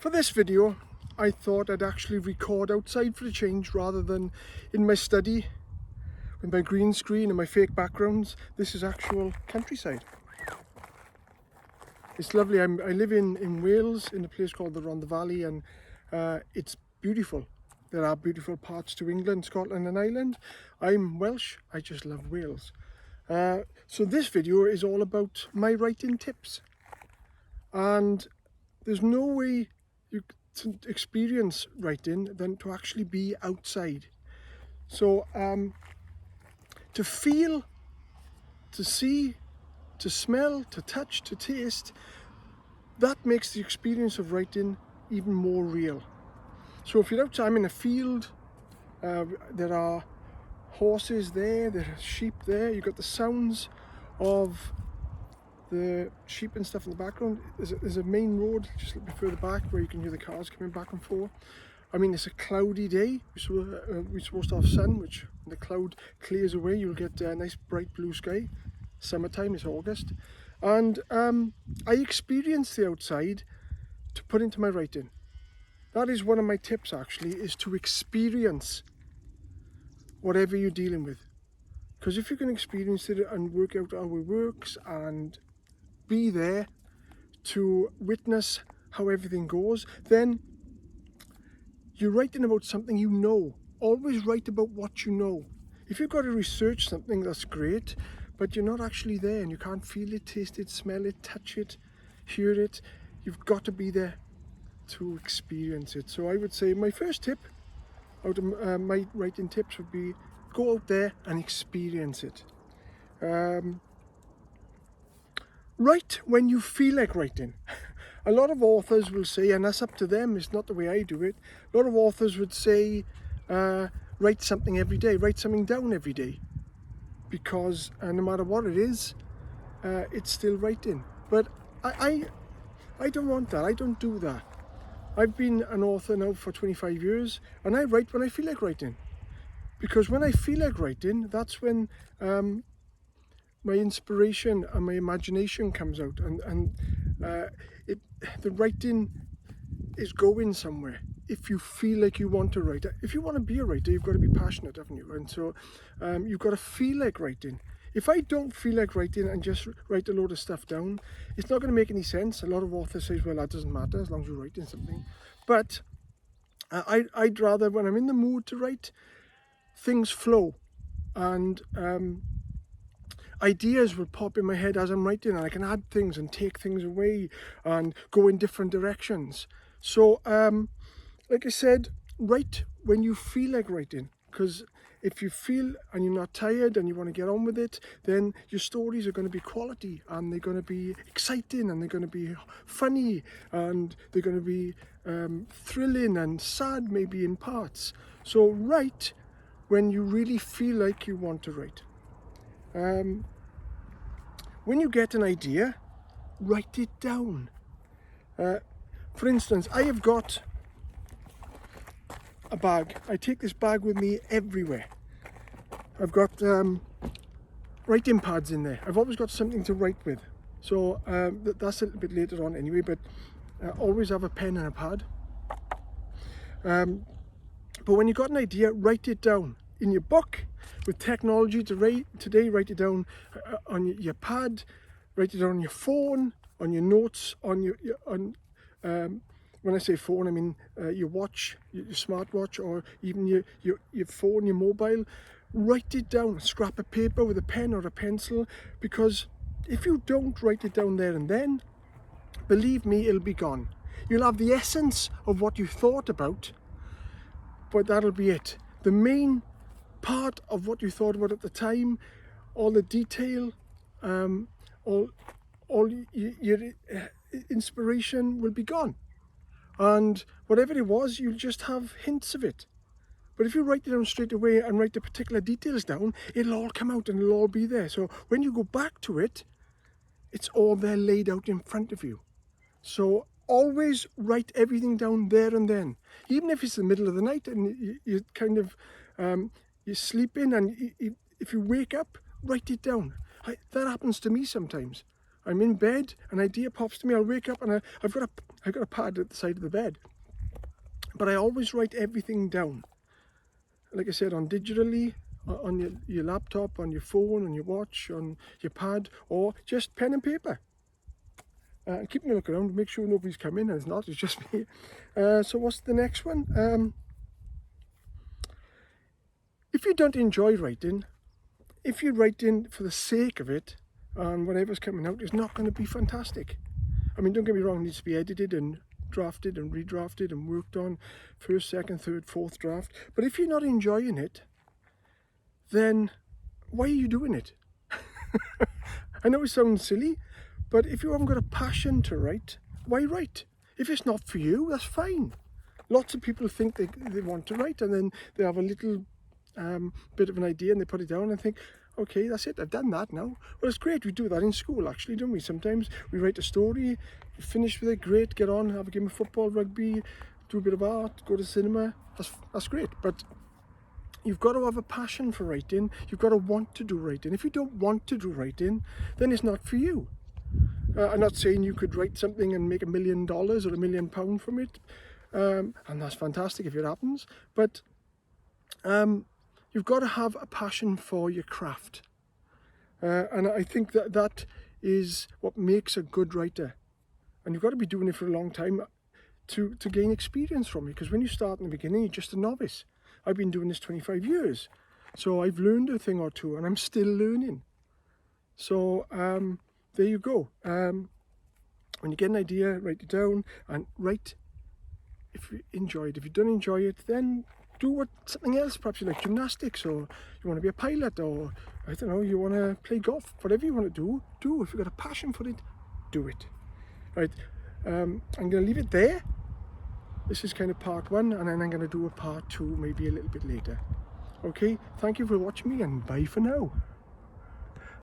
For this video, I thought I'd actually record outside for a change rather than in my study with my green screen and my fake backgrounds. This is actual countryside. It's lovely. I live in Wales in a place called the Rhondda Valley, and it's beautiful. There are beautiful parts to England, Scotland and Ireland. I'm Welsh, I just love Wales. So this video is all about my writing tips. And there's no way you to experience writing than to actually be outside. So to feel, to see, to smell, to touch, to taste, that makes the experience of writing even more real. So if you're outside, I'm in a field, there are horses there are sheep there, you've got the sounds of the sheep and stuff in the background. There's a main road just a little bit further back where you can hear the cars coming back and forth. I mean, it's a cloudy day. We're supposed to have sun, which when the cloud clears away, you'll get a nice bright blue sky. Summertime, it's August. And I experience the outside to put into my writing. That is one of my tips actually, is to experience whatever you're dealing with. Because if you can experience it and work out how it works and be there to witness how everything goes, then you're writing about something you know. Always write about what you know. If you've got to research something, that's great, but you're not actually there and you can't feel it, taste it, smell it, touch it, hear it. You've got to be there to experience it. So I would say my first tip out of my writing tips would be go out there and experience it. Write when you feel like writing. A lot of authors will say, and that's up to them, it's not the way I do it, a lot of authors would say write something every day, write something down every day, because no matter what it is, it's still writing. But I don't want that, I don't do that. I've been an author now for 25 years and I write when I feel like writing, because when I feel like writing, that's when my inspiration and my imagination comes out, and the writing is going somewhere. If you feel like you want to write, if you want to be a writer, you've got to be passionate, haven't you? And so you've got to feel like writing. If I don't feel like writing and just write a load of stuff down, it's not going to make any sense. A lot of authors say, well, that doesn't matter as long as you're writing something. But I'd rather, when I'm in the mood to write, things flow, and ideas will pop in my head as I'm writing, and I can add things and take things away and go in different directions. So like I said, write when you feel like writing, because if you feel and you're not tired and you want to get on with it, then your stories are going to be quality and they're going to be exciting and they're going to be funny and they're going to be thrilling and sad maybe in parts. So write when you really feel like you want to write. When you get an idea, write it down. For instance, I have got a bag. I take this bag with me everywhere. I've got writing pads in there. I've always got something to write with. So that's a little bit later on anyway, but always have a pen and a pad. But when you've got an idea, write it down. In your book, with technology today, write it down on your pad, write it down on your phone, on your notes, on when I say phone, I mean your watch, your smartwatch, or even your phone, your mobile. Write it down, a scrap of paper with a pen or a pencil, because if you don't write it down there and then, believe me, it'll be gone. You'll have the essence of what you thought about, but that'll be it. The main part of what you thought about at the time, all the detail, all your inspiration will be gone, and whatever it was, you'll just have hints of it. But if you write it down straight away and write the particular details down, it'll all come out and it'll all be there. So when you go back to it, it's all there laid out in front of you. So always write everything down there and then, even if it's the middle of the night and you kind of you're sleeping, and if you wake up, write it down. That happens to me sometimes. I'm in bed, an idea pops to me, I'll wake up and I've got a pad at the side of the bed. But I always write everything down. Like I said, on digitally, on your laptop, on your phone, on your watch, on your pad, or just pen and paper. Keeping a look around, make sure nobody's coming, and it's not, it's just me. So what's the next one? If you don't enjoy writing, if you're writing for the sake of it, and whatever's coming out is not going to be fantastic. I mean, don't get me wrong, it needs to be edited and drafted and redrafted and worked on, first, second, third, fourth draft. But if you're not enjoying it, then why are you doing it? I know it sounds silly, but if you haven't got a passion to write, why write? If it's not for you, that's fine. Lots of people think they want to write, and then they have a little bit of an idea and they put it down and think, okay, that's it, I've done that now. Well, it's great, we do that in school actually, don't we? Sometimes we write a story, finish with it, great, get on, have a game of football, rugby, do a bit of art, go to cinema, that's great. But you've got to have a passion for writing, you've got to want to do writing. If you don't want to do writing, then it's not for you. I'm not saying you could write something and make $1 million or £1 million from it, and that's fantastic if it happens, but you've got to have a passion for your craft. And I think that is what makes a good writer. And you've got to be doing it for a long time to gain experience from it. Because when you start in the beginning, you're just a novice. I've been doing this 25 years. So I've learned a thing or two and I'm still learning. So there you go. When you get an idea, write it down and write if you enjoy it. If you don't enjoy it, then do something else. Perhaps you like gymnastics, or you want to be a pilot, or I don't know, you want to play golf. Whatever you want to do. If you've got a passion for it, do it. Right, I'm going to leave it there. This is kind of part 1, and then I'm going to do a part 2 maybe a little bit later. Okay, thank you for watching me, and bye for now.